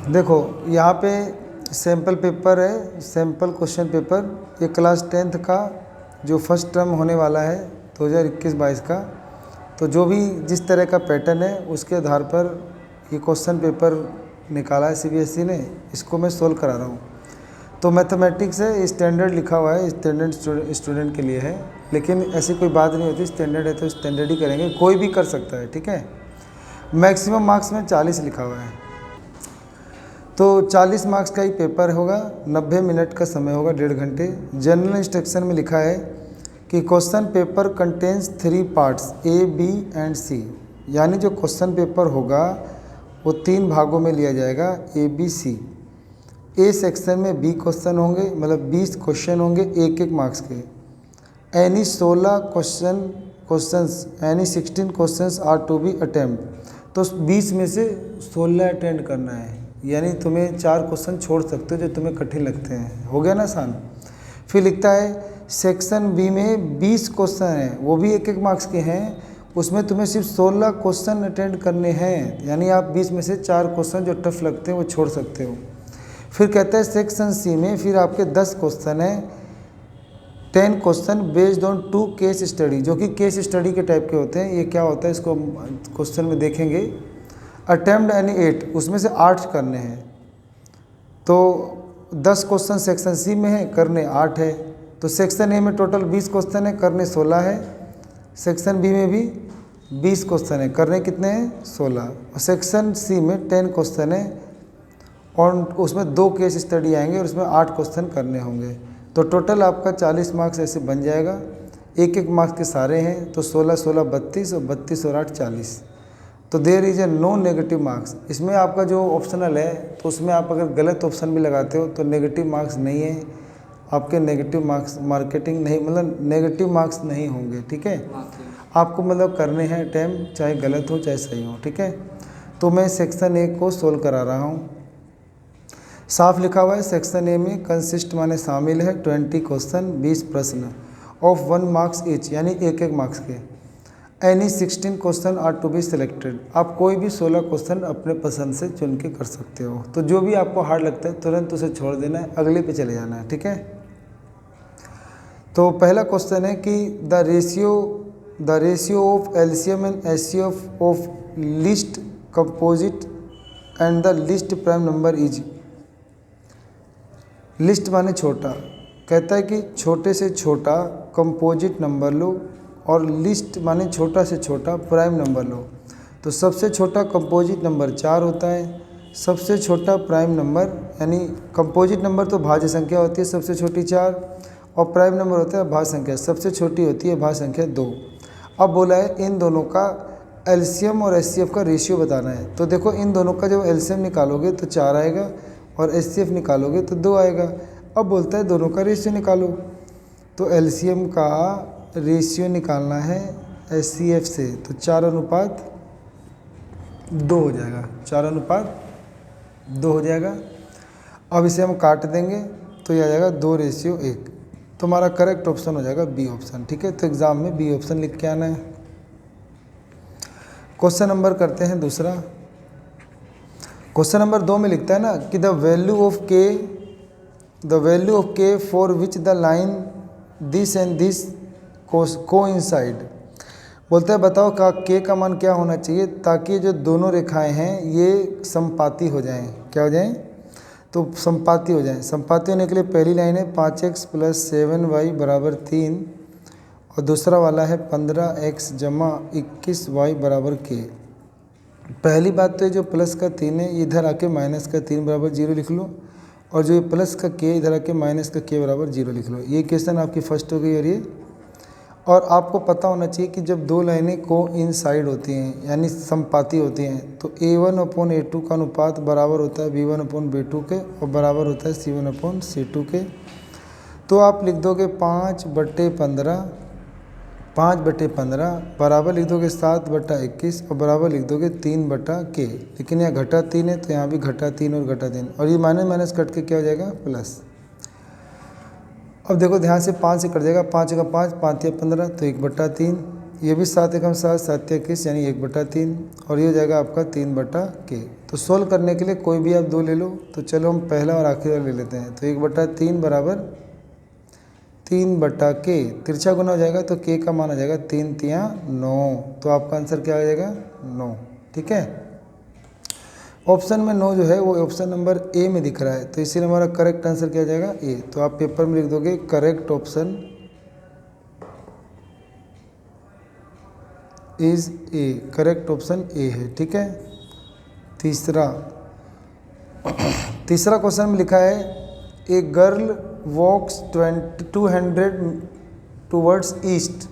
देखो यहाँ पे सैम्पल पेपर है, सैम्पल क्वेश्चन पेपर, ये क्लास 10th का जो फर्स्ट टर्म होने वाला है 2021-22 का। तो जो भी जिस तरह का पैटर्न है उसके आधार पर ये क्वेश्चन पेपर निकाला है सीबीएसई ने, इसको मैं सोल्व करा रहा हूँ। तो मैथमेटिक्स है, स्टैंडर्ड लिखा हुआ है, स्टैंडर्ड स्टूडेंट के लिए है, लेकिन ऐसी कोई बात नहीं होती, स्टैंडर्ड है तो स्टैंडर्ड ही करेंगे, कोई भी कर सकता है, ठीक है। मैक्सिमम मार्क्स में 40 लिखा हुआ है, तो 40 मार्क्स का ही पेपर होगा, 90 मिनट का समय होगा, 1.5 घंटे। जनरल इंस्ट्रक्शन में लिखा है कि question paper contains 3 parts A, B and C, यानी जो क्वेश्चन पेपर होगा वो 3 भागों में लिया जाएगा, A B C. A section में 20 क्वेश्चन होंगे, मतलब 20 क्वेश्चन होंगे 1-1 मार्क्स के। Any 16 questions any 16 questions are to be attempt, तो 20 में से 16 अटेंड करना है, यानी तुम्हें 4 क्वेश्चन छोड़ सकते हो जो तुम्हें कठिन लगते हैं। हो गया ना आसान। फिर लिखता है सेक्शन बी में 20 क्वेश्चन हैं, वो भी 1-1 मार्क्स के हैं, उसमें तुम्हें सिर्फ 16 क्वेश्चन अटेंड करने हैं, यानी आप 20 में से 4 क्वेश्चन जो टफ लगते हैं वो छोड़ सकते हो। फिर कहता है सेक्शन सी में फिर आपके 10 क्वेश्चन हैं, 10 question based on 2 case study, जो कि केस स्टडी के टाइप के होते हैं। ये क्या होता है इसको क्वेश्चन में देखेंगे। अटेम्प्ट एनी 8, उसमें से 8 करने हैं, तो 10 क्वेश्चन सेक्शन सी में है, करने 8 है। तो सेक्शन ए में टोटल 20 क्वेश्चन है, करने 16 है। सेक्शन बी में भी 20 क्वेश्चन है, करने कितने हैं 16। और सेक्शन सी में 10 क्वेश्चन है और उसमें 2 केस स्टडी आएंगे और उसमें 8 क्वेश्चन करने होंगे। तो टोटल आपका 40 मार्क्स ऐसे बन जाएगा, 1-1 मार्क्स के सारे हैं, तो 16-16 32 और 32 और 8 40। तो there is a no negative marks. इसमें आपका जो ऑप्शनल है तो उसमें आप अगर गलत ऑप्शन भी लगाते हो तो नेगेटिव मार्क्स नहीं है आपके, नेगेटिव मार्क्स मार्केटिंग नहीं, मतलब नेगेटिव मार्क्स नहीं होंगे, ठीक है। आपको मतलब करने हैं अटेम्प्ट, चाहे गलत हो चाहे सही हो, ठीक है। तो मैं सेक्शन ए को सोल्व करा रहा हूँ। साफ लिखा हुआ है सेक्शन ए में कंसिस्ट माने शामिल है 20 क्वेश्चन 20 प्रश्न ऑफ 1 मार्क्स ईच, यानी 1-1 मार्क्स के। Any 16 question are to be selected, आप कोई भी 16 क्वेश्चन अपने पसंद से चुन के कर सकते हो। तो जो भी आपको हार्ड लगता है तुरंत उसे छोड़ देना है, अगले पे चले जाना है, ठीक है। तो पहला क्वेश्चन है कि the ratio of LCM and HCF of list composite and the list prime number is. List माने छोटा, कहता है कि छोटे से छोटा कंपोजिट नंबर लो, और लिस्ट माने छोटा से छोटा प्राइम नंबर लो। तो सबसे छोटा कंपोजिट नंबर 4 होता है, सबसे छोटा प्राइम नंबर, यानी कंपोजिट नंबर तो भाज्य संख्या होती है सबसे छोटी 4, और प्राइम नंबर होता है भाज्य संख्या, सबसे छोटी होती है भाज्य संख्या 2। अब बोला है इन दोनों का एलसीएम और एचसीएफ का रेशियो बताना है। तो देखो इन दोनों का जब एलसीएम निकालोगे तो 4 आएगा और एचसीएफ निकालोगे तो 2 आएगा। अब बोलता है दोनों का रेशियो निकालो, तो एलसीएम का रेशियो निकालना है एचसीएफ से, तो 4:2 हो जाएगा, 4:2 हो जाएगा। अब इसे हम काट देंगे तो यह आ जाएगा 2:1, तो हमारा करेक्ट ऑप्शन हो जाएगा बी ऑप्शन, ठीक है। तो एग्ज़ाम में बी ऑप्शन लिख के आना है। क्वेश्चन नंबर करते हैं दूसरा। क्वेश्चन नंबर 2 में लिखता है ना कि द वैल्यू ऑफ के for which the line this and this coincide. बोलता है बताओ का के का मान क्या होना चाहिए ताकि जो दोनों रेखाएं हैं ये समपाती हो जाएं। क्या हो जाएं? तो समपाती हो जाएं। समपाती होने के लिए पहली लाइन है 5x + 7y = 3, और दूसरा वाला है 15x + 21y = k। पहली बात तो ये जो प्लस का 3 है इधर आके माइनस का 3 = 0 लिख लो, और जो ये प्लस का k इधर आके माइनस का k = 0 लिख लो। ये क्वेश्चन आपकी फर्स्ट हो गई। और आपको पता होना चाहिए कि जब दो लाइनें कोइंसाइड होती हैं यानी समपाती होती हैं तो A1/A2 का अनुपात बराबर होता है B1/B2 के और बराबर होता है C1/C2 के। तो आप लिख दोगे 5/15 बराबर लिख दोगे 7/21 और बराबर लिख दोगे 3/k। लेकिन यहाँ घटा 3 है तो यहाँ भी घटा 3 और घटा 3, और ये माइनस कट के क्या हो जाएगा प्लस। अब देखो ध्यान से 5 से कट जाएगा, 5 का 5, 5 या 15 तो 1/3, ये भी 7 एकम 7 7 21 यानी 1/3 और ये हो जाएगा आपका 3/k। तो सोल्व करने के लिए कोई भी आप दो ले लो। तो चलो हम पहला और आखिरी वाला ले लेते हैं। तो 1/3 बराबर 3/k, तिरछा गुना हो जाएगा तो k का मान आ जाएगा 3 तियाँ 9। तो आपका आंसर क्या आ जाएगा 9। ठीक है, ऑप्शन में 9 जो है वो ऑप्शन नंबर ए में दिख रहा है, तो इसीलिए हमारा करेक्ट आंसर क्या आ जाएगा ए। तो आप पेपर में लिख दोगे correct option is A, correct option A है। ठीक है, तीसरा क्वेश्चन में लिखा है a girl walks 200 towards east.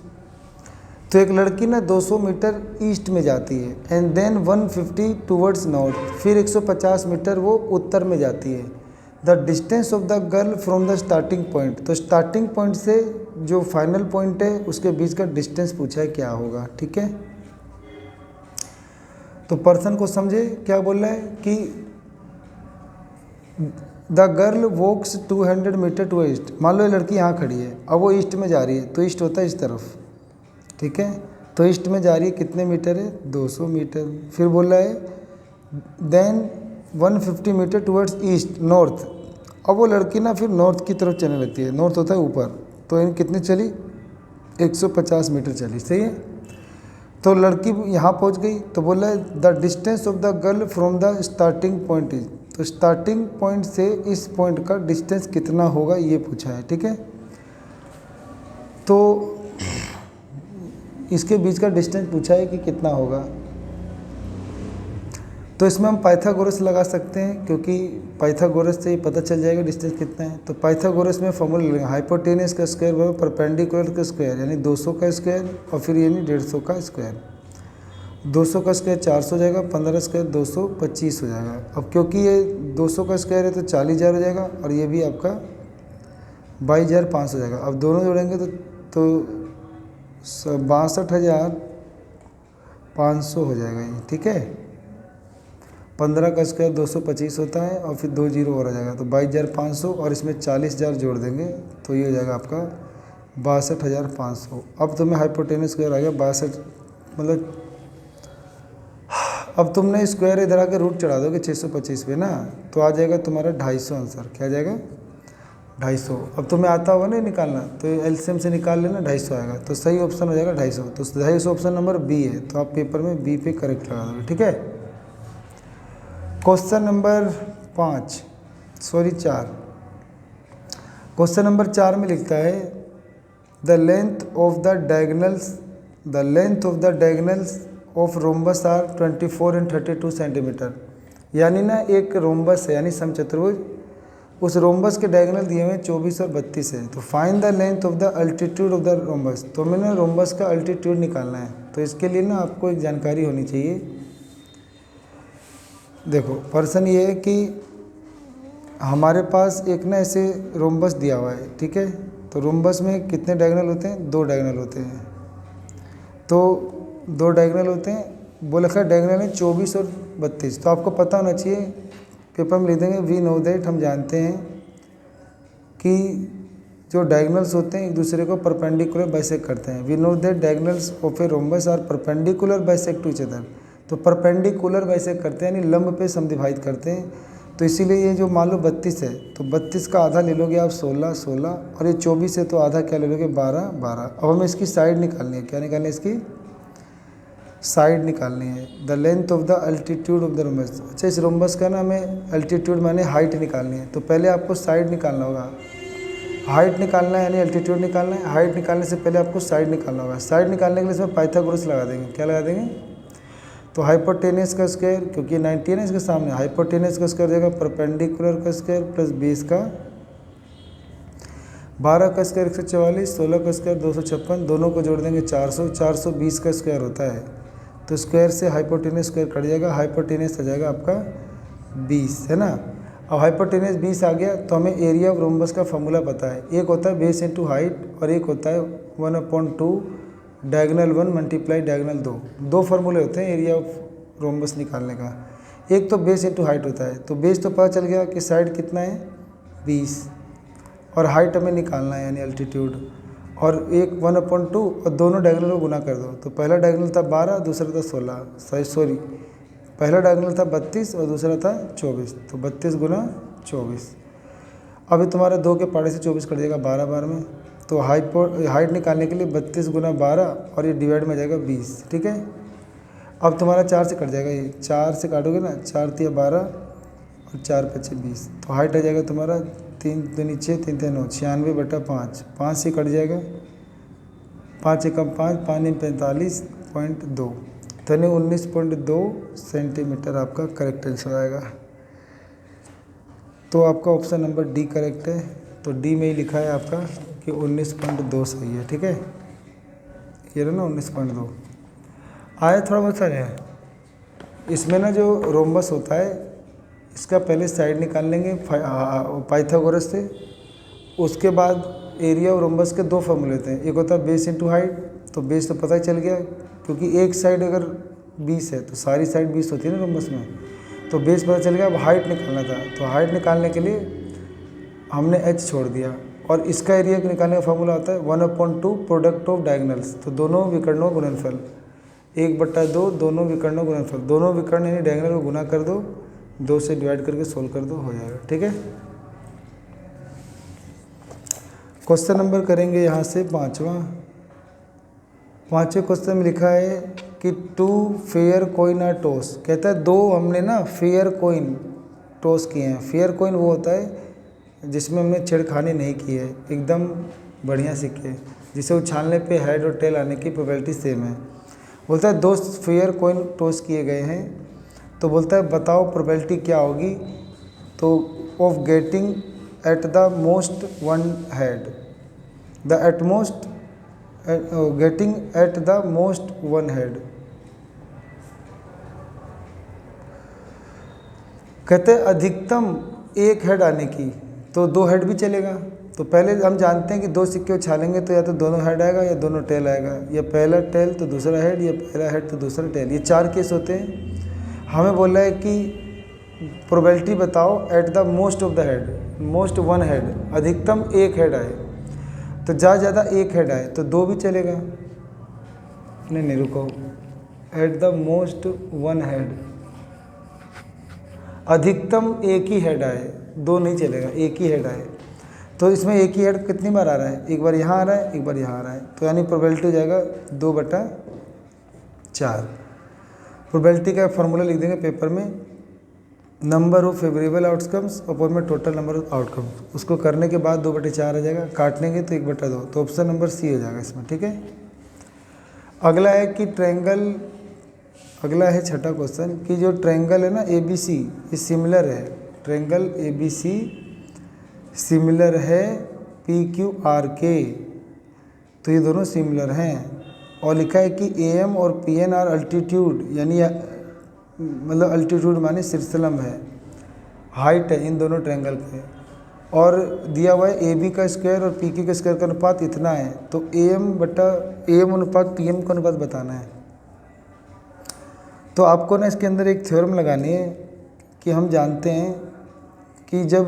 तो एक लड़की ना 200 मीटर ईस्ट में जाती है एंड देन 150 टूवर्ड्स नॉर्थ, फिर 150 मीटर वो उत्तर में जाती है। The distance of the girl from the starting point, तो स्टार्टिंग पॉइंट से जो फाइनल पॉइंट है उसके बीच का डिस्टेंस पूछा है क्या होगा। ठीक है, तो पर्सन को समझे क्या बोल रहा है कि the girl walks 200 metre to east. मान लो ये लड़की यहाँ खड़ी है, अब वो ईस्ट में जा रही है, तो ईस्ट होता है इस तरफ। ठीक है, तो ईस्ट में जा रही है, कितने मीटर है 200 मीटर। फिर बोल रहा है then 150 metre towards east north. अब वो लड़की ना फिर नॉर्थ की तरफ चलने लगती है, नॉर्थ होता है ऊपर, तो इन कितनी चली 150 मीटर चली। सही है, तो लड़की यहाँ पहुँच गई, तो बोल रहा है the distance of the girl from the starting point is. तो स्टार्टिंग पॉइंट से इस पॉइंट का डिस्टेंस कितना होगा ये पूछा है। ठीक है, तो इसके बीच का डिस्टेंस पूछा है कि कितना होगा। तो इसमें हम पाइथागोरस लगा सकते हैं, क्योंकि पाइथागोरस से ही पता चल जाएगा डिस्टेंस कितना है। तो पाइथागोरस में फॉर्मूला लगेगा हाइपोटेनस का स्क्वायर बराबर परपेंडिकुलर का स्क्वायर, यानी 200 का स्क्वायर और फिर यानी 150 का स्क्वायर। 200 का स्क्वायर 400 हो जाएगा, 15 स्क्वायर 225 हो जाएगा। अब क्योंकि ये 200 का स्क्वायर है तो 40,000 हो जाएगा और ये भी आपका 22,500 हो जाएगा। अब दोनों जोड़ेंगे तो 62,500 हो जाएगा ये। ठीक है, 15 का स्क्वायर 225 होता है और फिर 2 जीरो और आ जाएगा, तो 22,500 और इसमें 40,000 जोड़ देंगे तो ये हो जाएगा आपका 62,500। अब तुम्हें हाइपोटेनस स्क्वायर आ गया 62, मतलब अब तुमने स्क्वायर इधर आके रूट चढ़ा दोगे 625 पे ना, तो आ जाएगा तुम्हारा 250 आंसर। क्या आ जाएगा 250। अब तुम्हें आता होगा ना निकालना, तो एलसीएम से निकाल लेना, 250 आएगा। तो सही ऑप्शन हो जाएगा 250। तो 250 ऑप्शन नंबर बी है, तो आप पेपर में बी पे करेक्ट लगा दोगे। ठीक है, क्वेश्चन नंबर 4। क्वेश्चन नंबर 4 में लिखता है the length of the diagonals of rhombus are 24 and 32 centimetre. यानी ना एक रोम्बस है, यानी समचतुर्भुज, उस रोम्बस के डायगोनल दिए हुए 24 और 32 है। तो find the length of the altitude of the rhombus. तो मैंने रोम्बस का अल्टीट्यूड निकालना है, तो इसके लिए ना आपको एक जानकारी होनी चाहिए। देखो पर्सन ये है कि हमारे पास एक ना ऐसे रोम्बस दिया हुआ है। ठीक है, तो रोम्बस में कितने डायगोनल होते हैं 2 डायगोनल होते हैं। तो 2 डायगोनल होते हैं, वो लिखा है डायगोनल है 24 और 32। तो आपको पता होना चाहिए, पेपर में लिख देंगे वी नो दैट, हम जानते हैं कि जो डायगोनल्स होते हैं एक दूसरे को परपेंडिकुलर बाइसेक्ट करते हैं। We know that diagonals of a rhombus are perpendicular bisect to each other. तो परपेंडिकुलर बाइसेक्ट करते हैं यानी लंब पे समद्विभाजित करते हैं। तो इसीलिए ये जो मान लो 32 है, तो 32 का आधा ले लोगे आप 16 और ये 24 है तो आधा क्या ले लोगे 12। अब हमें इसकी साइड निकालनी है। क्या निकालनी है? इसकी साइड निकालनी है। The length of the altitude of the rhombus. अच्छा, इस रोम्बस का ना हमें अल्टीट्यूड माने हाइट निकालनी है, तो पहले आपको साइड निकालना होगा। हाइट निकालना है यानी अल्टीट्यूड निकालना है। हाइट निकालने से पहले आपको साइड निकालना होगा। साइड निकालने के लिए इसमें पाइथागोरस लगा देंगे। क्या लगा देंगे? तो हाइपोटेनस का स्क्वायर, क्योंकि 90 है ना इसके सामने, हाइपोटेनस का स्क्वायर देगा परपेंडिकुलर का स्क्वायर प्लस बेस का 12 का स्क्वायर 144, 16 का स्क्वायर 256, दोनों को जोड़ देंगे 400, 420 का स्क्वायर होता है। तो स्क्वायर से हाइपोटेनस स्क्वायर कट जाएगा, हाइपोटेनस आ जाएगा आपका 20, है ना। अब हाइपोटेनस 20 आ गया तो हमें एरिया ऑफ रोम्बस का फॉर्मूला पता है। एक होता है बेस इंटू हाइट और एक होता है 1/2 डायगोनल 1 मल्टीप्लाई डायगोनल 2। 2 फार्मूले होते हैं एरिया ऑफ रोम्बस निकालने का। एक तो बेस इंटू हाइट होता है, तो बेस तो पता चल गया कि साइड कितना है 20 और हाइट हमें निकालना है यानी अल्टीट्यूड। और एक 1/2 और दोनों डायगोनल को गुना कर दो। तो पहला डायगोनल था 12, दूसरा था 16, सॉरी पहला डायगोनल था 32 और दूसरा था 24, तो 32 गुना 24। अभी तुम्हारा 2 के पाड़े से 24 कट जाएगा 12 बार में। तो हाइट निकालने के लिए 32 गुना 12 और ये डिवाइड में जाएगा 20, ठीक है। अब तुम्हारा 4 से कट जाएगा, ये 4 से काटोगे ना, 4 तिया 12 और 4 पचे 20, तो हाइट आ जाएगा तुम्हारा 3 दूनी 6, 3 तिया 9, 96/5, 5 से कट जाएगा, 5 एकम 5, 5 45.2, तो यानी 19.2 सेंटीमीटर आपका करेक्ट आंसर आएगा। तो आपका ऑप्शन नंबर डी करेक्ट है। तो डी में ही लिखा है आपका कि 19.2 सही है, ठीक है। ये रहा ना 19.2 आया, थोड़ा बहुत सारे है। इसमें ना जो रोम्बस होता है इसका पहले साइड निकाल लेंगे पाइथागोरस से, उसके बाद एरिया और रोम्बस के 2 फॉर्मूले होते हैं। एक होता है बेस इंटू हाइट, तो बेस तो पता ही चल गया क्योंकि एक साइड अगर 20 है तो सारी साइड 20 होती है ना रोम्बस में, तो बेस पता चल गया। अब हाइट निकालना था, तो हाइट निकालने के लिए हमने h छोड़ दिया, और इसका एरिया निकालने का फॉर्मूला होता है 1/2 प्रोडक्ट ऑफ डायगोनल्स, तो दोनों विकर्णों गुणनफल 1/2 दोनों विकर्णों गुणनफल, दोनों विकर्ण यानी डायगोनल को गुना कर दो, 2 से डिवाइड करके सोल्व कर दो, हो जाएगा, ठीक है। क्वेश्चन नंबर करेंगे यहाँ से 5वां क्वेश्चन में लिखा है कि 2 फेयर कोइन आर टॉस। कहता है 2 हमने ना फेयर कोइन टॉस किए हैं। फेयर कोइन वो होता है जिसमें हमने छेड़खानी नहीं की है, एकदम बढ़िया सिक्के, जिसे उछालने पे हेड और टेल आने की प्रोबेबिलिटी सेम है। बोलता है 2 फेयर कोइन टॉस किए गए हैं, तो बोलता है बताओ प्रोबेबिलिटी क्या होगी, तो of getting at the most one head, the utmost getting at the most one head. कहते हैं अधिकतम एक हेड आने की, तो 2 हेड भी चलेगा। तो पहले हम जानते हैं कि 2 सिक्के उछालेंगे तो या तो दोनों हेड आएगा या दोनों टेल आएगा, या पहला टेल तो दूसरा हेड, या पहला हेड तो दूसरा टेल, ये 4 केस होते हैं। हमें बोला है कि प्रोबेबिलिटी बताओ eight the most of the head, most one head, अधिकतम एक हेड आए, तो ज़्यादा एक हेड आए तो 2 भी चलेगा। नहीं रुको, eight the most one head, अधिकतम एक ही हेड आए, 2 नहीं चलेगा, एक ही हेड आए। तो इसमें एक ही हेड कितनी बार आ रहा है, एक बार यहाँ आ रहा है, एक बार यहाँ आ रहा है, तो यानी प्रोबेबिलिटी हो जाएगा 2/4। प्रोबेबिलिटी का फॉर्मूला लिख देंगे पेपर में, number of favourable outcomes upon में टोटल नंबर ऑफ आउटकम्स। उसको करने के बाद 2/4 आ जाएगा, काटनेंगे तो 1/2, तो ऑप्शन नंबर सी हो जाएगा इसमें, ठीक है। अगला है कि ट्रायंगल, अगला है 6ठा क्वेश्चन कि जो ट्रायंगल है ना ABC, ये सिमिलर है, ट्रायंगल ABC सिमिलर है PQRK, तो ये दोनों सिमिलर हैं। और लिखा है कि AM और PN आर अल्टीट्यूड, यानी मतलब अल्टीट्यूड माने शीर्षलंब है, हाइट है इन दोनों ट्रायंगल के, और दिया हुआ है AB का स्क्वायर और PQ के स्क्वायर का अनुपात इतना है, तो AM अनुपात PM का अनुपात बताना है। तो आपको ना इसके अंदर एक थ्योरम लगानी है कि हम जानते हैं कि जब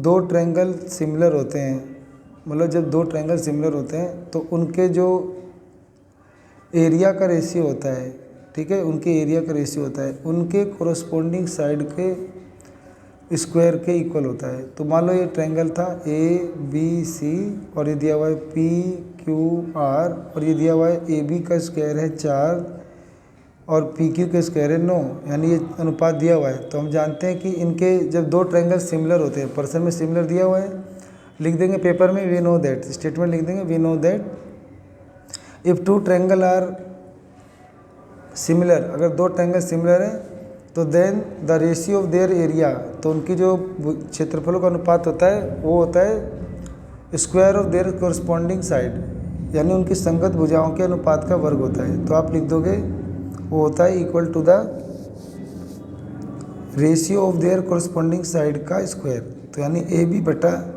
2 ट्रायंगल सिमिलर होते हैं, मतलब जब 2 ट्रायंगल सिमिलर होते हैं तो उनके जो एरिया का रेशियो होता है, ठीक है, उनके एरिया का रेशियो होता है उनके कोरस्पोंडिंग साइड के स्क्वायर के इक्वल होता है। तो मान लो ये ट्रायंगल था ABC और ये दिया हुआ है PQR, और ये दिया हुआ है AB का स्क्वायर है 4 और PQ का स्क्वायर है 9, यानी ये अनुपात दिया हुआ है। तो हम जानते हैं कि इनके जब 2 ट्रायंगल सिमिलर होते हैं, पर्सन में सिमिलर दिया हुआ है, लिख देंगे पेपर में वी नो दैट, स्टेटमेंट लिख देंगे we know that if 2 triangle are similar, अगर 2 ट्रायंगल सिमिलर है तो then the ratio of their area, तो उनकी जो क्षेत्रफलों का अनुपात होता है वो होता है square of their corresponding side, यानी उनकी संगत भुजाओं के अनुपात का वर्ग होता है। तो आप लिख दोगे वो होता है equal to the ratio of their corresponding side का स्क्वायर, तो यानी AB बटा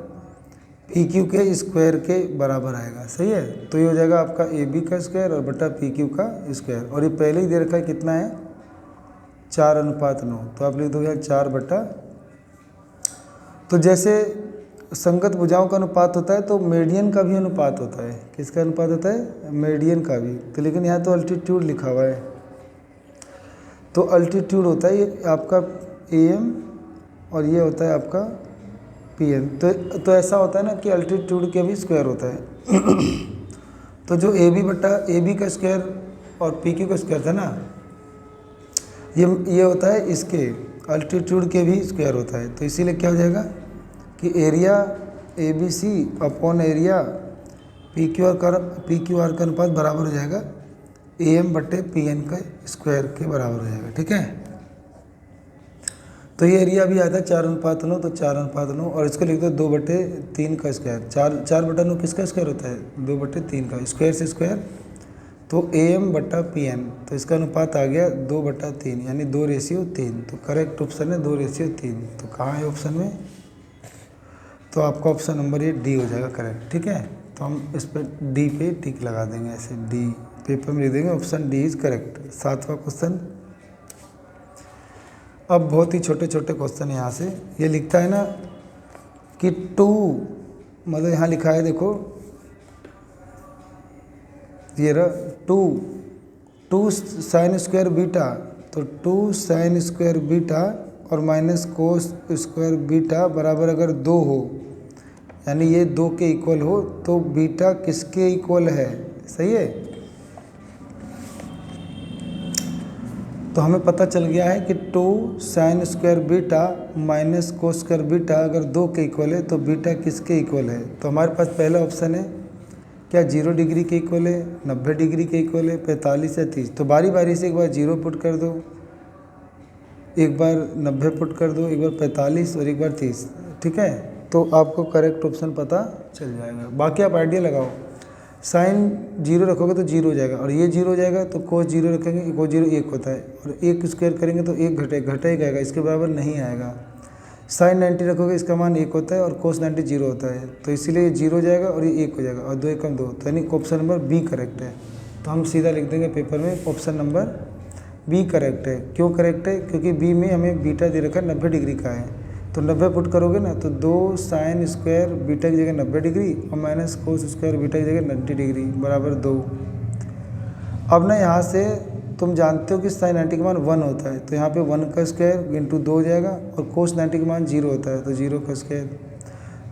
PQ के स्क्वायर के बराबर आएगा, सही है। तो ये हो जाएगा आपका AB का स्क्वायर और बटा PQ का स्क्वायर, और ये पहले ही दे रखा है कितना है 4:9, तो आप लिख दोगे 4 बटा, तो जैसे संगत भुजाओं का अनुपात होता है तो मीडियन का भी अनुपात होता है। किसका अनुपात होता है? मीडियन का भी। तो लेकिन यहाँ तो अल्टीट्यूड लिखा हुआ है, तो अल्टीट्यूड होता है ये आपका AM और ये होता है आपका PN। तो ऐसा होता है ना कि अल्टीट्यूड के भी स्क्वायर होता है। तो जो AB का स्क्वायर और PQ का स्क्वायर था ना, ये होता है इसके अल्टीट्यूड के भी स्क्वायर होता है। तो इसीलिए क्या हो जाएगा कि area ABC upon area PQR का अनुपात बराबर हो जाएगा AM/PN का स्क्वायर के बराबर हो जाएगा। ठीक है, तो ये एरिया भी आता है 4:9, तो 4:9 और इसको लिख दो 2/3 का स्क्वायर। 4/9 किसका स्क्वायर होता है? 2/3 का। स्क्वायर से स्क्वायर तो AM/PN, तो इसका अनुपात आ गया 2/3 यानी 2:3। तो करेक्ट ऑप्शन है 2:3। तो कहाँ है ऑप्शन में? तो आपका ऑप्शन नंबर ये D हो जाएगा करेक्ट। ठीक है, तो हम इस पर D पे टिक लगा देंगे, ऐसे D पेपर में लिख देंगे ऑप्शन D इज करेक्ट। 7वां क्वेश्चन। अब बहुत ही छोटे छोटे क्वेश्चन यहाँ से ये लिखता है ना कि 2 मतलब यहाँ लिखा है देखो, ये रहा 2 साइन स्क्वायर बीटा, तो 2 साइन स्क्वायर बीटा और माइनस कोस स्क्वायर बीटा बराबर अगर 2 हो, यानी ये 2 के इक्वल हो, तो बीटा किसके इक्वल है? सही है, तो हमें पता चल गया है कि 2 sine square beta minus cos square beta अगर 2 के इक्वल है तो बीटा किसके इक्वल है? तो हमारे पास पहला ऑप्शन है क्या 0 डिग्री के इक्वल है, 90 डिग्री के इक्वल है, 45 या 30। तो बारी बारी से एक बार 0 पुट कर दो, एक बार 90 पुट कर दो, एक बार 45 और एक बार 30। ठीक है, तो आपको करेक्ट ऑप्शन पता चल जाएगा। बाकी आप आइडिया लगाओ, साइन 0 रखोगे तो 0 हो जाएगा और ये 0 हो जाएगा, तो कोस 0 रखेंगे, कोस 0 1 होता है और 1 स्क्वायर करेंगे तो 1 घटा ही आएगा, इसके बराबर नहीं आएगा। साइन 90 रखोगे इसका मान 1 होता है और कोस 90 0 होता है, तो इसीलिए ये 0 हो जाएगा और ये 1 हो जाएगा और 2 एकम 2, तो यानी ऑप्शन नंबर B करेक्ट है। तो हम सीधा लिख देंगे पेपर में ऑप्शन नंबर B करेक्ट है। क्यों करेक्ट है? क्योंकि B में हमें बीटा दे रखा है 90 डिग्री का है, तो 90 पुट करोगे ना तो 2 साइन स्क्वायर बीटा की जगह 90 डिग्री और माइनस कोस स्क्वायर बीटा की जगह 90 डिग्री बराबर 2। अब ना यहाँ से तुम जानते हो कि साइन 90 का मान 1 होता है, तो यहाँ पे 1 का स्क्वायर इंटू 2 हो जाएगा और कोस 90 का मान 0 होता है, तो 0 का स्क्वायर,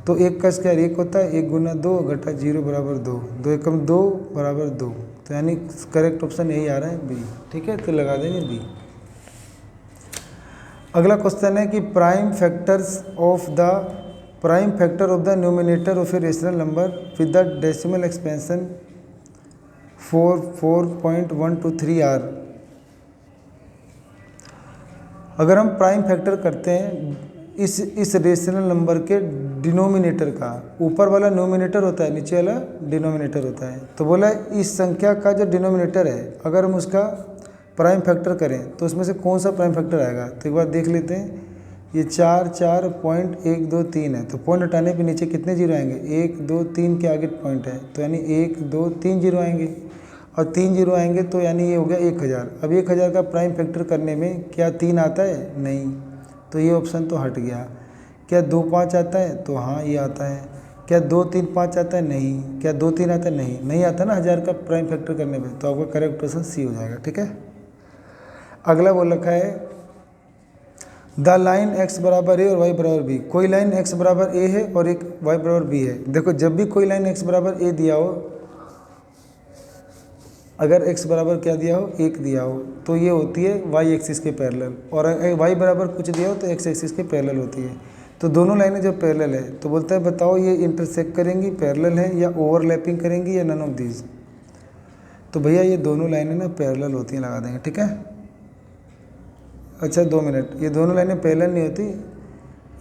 तो 1 का स्क्वायर 1 होता है, 1 गुना 2 घटा 0 बराबर 2, 2 एकम 2 बराबर 2। तो यानी करेक्ट ऑप्शन यही आ रहा है B। ठीक है, तो लगा देंगे B। अगला क्वेश्चन है कि prime factor of the numerator of a rational number with the decimal expansion 4.123 r। अगर हम प्राइम फैक्टर करते हैं इस रेशनल नंबर के डिनोमिनेटर का, ऊपर वाला न्यूमिनेटर होता है, नीचे वाला डिनोमिनेटर होता है, तो बोला इस संख्या का जो डिनोमिनेटर है अगर हम उसका प्राइम फैक्टर करें तो उसमें से कौन सा प्राइम फैक्टर आएगा? तो एक बार देख लेते हैं, ये 4.123 है, तो पॉइंट हटाने पे नीचे कितने जीरो आएंगे? 1 2 3 के आगे पॉइंट है, तो यानी 1 2 3 जीरो आएंगे और 3 जीरो आएंगे, तो यानी ये हो गया 1000। अब 1000 का प्राइम फैक्टर करने में क्या 3 आता है? नहीं, तो ये ऑप्शन तो हट गया। क्या 2 5 आता है? तो हाँ ये आता है। क्या 2 3 5 आता है? नहीं। क्या 2 3 आता है? नहीं आता ना 1000 का प्राइम फैक्टर करने में, तो आपका करेक्ट ऑप्शन C हो जाएगा। ठीक है, अगला बोल रखा है द लाइन x बराबर a और y बराबर b। कोई लाइन x बराबर a है और एक y बराबर b है। देखो जब भी कोई लाइन x बराबर a दिया हो, अगर x बराबर क्या दिया हो? 1 दिया हो, तो ये होती है y एक्सिस के पैरेलल, और अगर y बराबर कुछ दिया हो तो x एक्सिस के पैरेलल होती है। तो दोनों लाइनें जब पैरेलल है तो बोलता है बताओ ये इंटरसेक्ट करेंगी, पैरेलल है या ओवरलैपिंग करेंगी या नन ऑफ दीज। तो भैया ये दोनों लाइनें ना पैरेलल होती हैं, लगा देंगे। ठीक है, अच्छा 2 मिनट, ये दोनों लाइनें पैरेलल नहीं होती,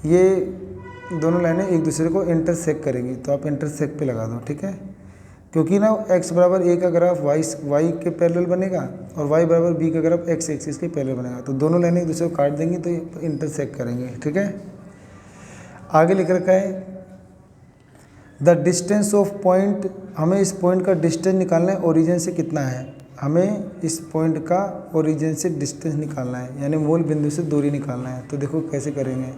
ये दोनों लाइनें एक दूसरे को इंटरसेक्ट करेंगी, तो आप इंटरसेक्ट पे लगा दो। ठीक है, क्योंकि ना x बराबर a का ग्राफ y के पैरेलल बनेगा और y बराबर b का ग्राफ x एक्सिस के पैरेलल बनेगा, तो दोनों लाइनें एक दूसरे को काट देंगी तो ये इंटरसेक्ट करेंगे। ठीक है, आगे लिख रखा है द डिस्टेंस ऑफ पॉइंट। हमें इस पॉइंट का डिस्टेंस निकालना है, ओरिजिन से कितना है। हमें इस पॉइंट का ओरिजिन से डिस्टेंस निकालना है, यानी मूल बिंदु से दूरी निकालना है। तो देखो कैसे करेंगे,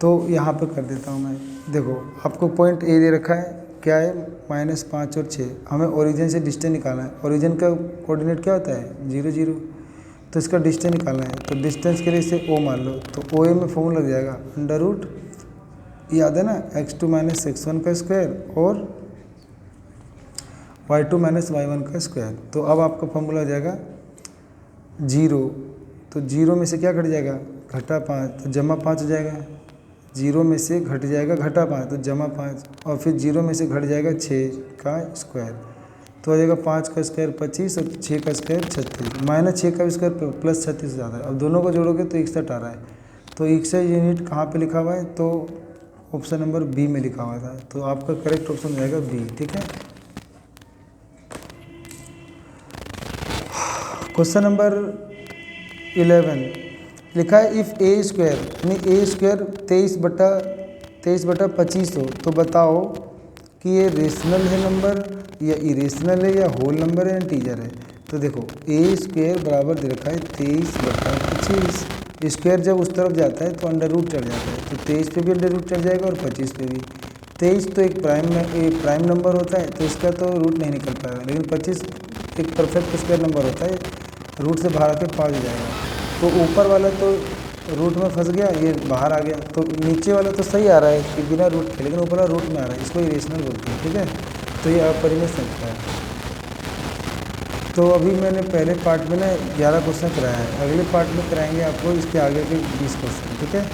तो यहाँ पे कर देता हूँ मैं। देखो आपको पॉइंट ए दे रखा है, क्या है, -5 और 6। हमें ओरिजिन से डिस्टेंस निकालना है। ओरिजिन का कोऑर्डिनेट क्या होता है, 0 0। तो इसका डिस्टेंस निकालना है, तो डिस्टेंस के लिए इसे ओ मान लो। तो ओ ए में फॉर्मूला लग जाएगा अंडर रूट, याद है ना, x2 - x1 का स्क्वायर और y2 - y1 का स्क्वायर। तो अब आपका फॉर्मूला हो जाएगा 0। तो 0 में से क्या घट जाएगा, घटा 5, तो जमा 5 हो जाएगा। 0 में से घट जाएगा घटा 5, तो जमा 5, और फिर 0 में से घट जाएगा 6 का स्क्वायर, तो हो जाएगा 5 का स्क्वायर 25 और 6 का स्क्वायर 36। -6 का स्क्वायर प्लस 36 से ज़्यादा है। अब दोनों को जोड़ोगे तो 61 आ रहा है। तो 61 यूनिट कहाँ पे लिखा हुआ है, तो ऑप्शन नंबर बी में लिखा हुआ था। तो आपका करेक्ट ऑप्शन हो जाएगा बी। ठीक है। क्वेश्चन नंबर 11 लिखा है इफ़ ए स्क्वायर, यानी ए स्क्वायर 23/25 हो, तो बताओ कि ये रेशनल है नंबर या इरेशनल है या होल नंबर है, इंटीजर है। तो देखो ए स्क्वायर बराबर दे रखा है 23/25। स्क्वायर जब उस तरफ जाता है तो अंडर रूट चढ़ जाता है, तो 23 पे भी अंडर रूट चढ़ जाएगा और 25 पे भी। 23 तो एक प्राइम नंबर होता है, तो इसका तो रूट नहीं निकल पाएगा, लेकिन 25 एक परफेक्ट स्क्वायर नंबर होता है, रूट से बाहर आके 5 हो जाएगा। तो ऊपर वाला तो रूट में फंस गया, ये बाहर आ गया। तो नीचे वाला तो सही आ रहा है कि बिना रूट के, लेकिन ऊपर वाला रूट में आ रहा है, इसको इरेशनल बोलते हैं। ठीक है। तो ये अपरिमेय संख्या है। तो अभी मैंने पहले पार्ट में ना 11 क्वेश्चन कराया है, अगले पार्ट में कराएंगे आपको इसके आगे के 20 क्वेश्चन। ठीक है।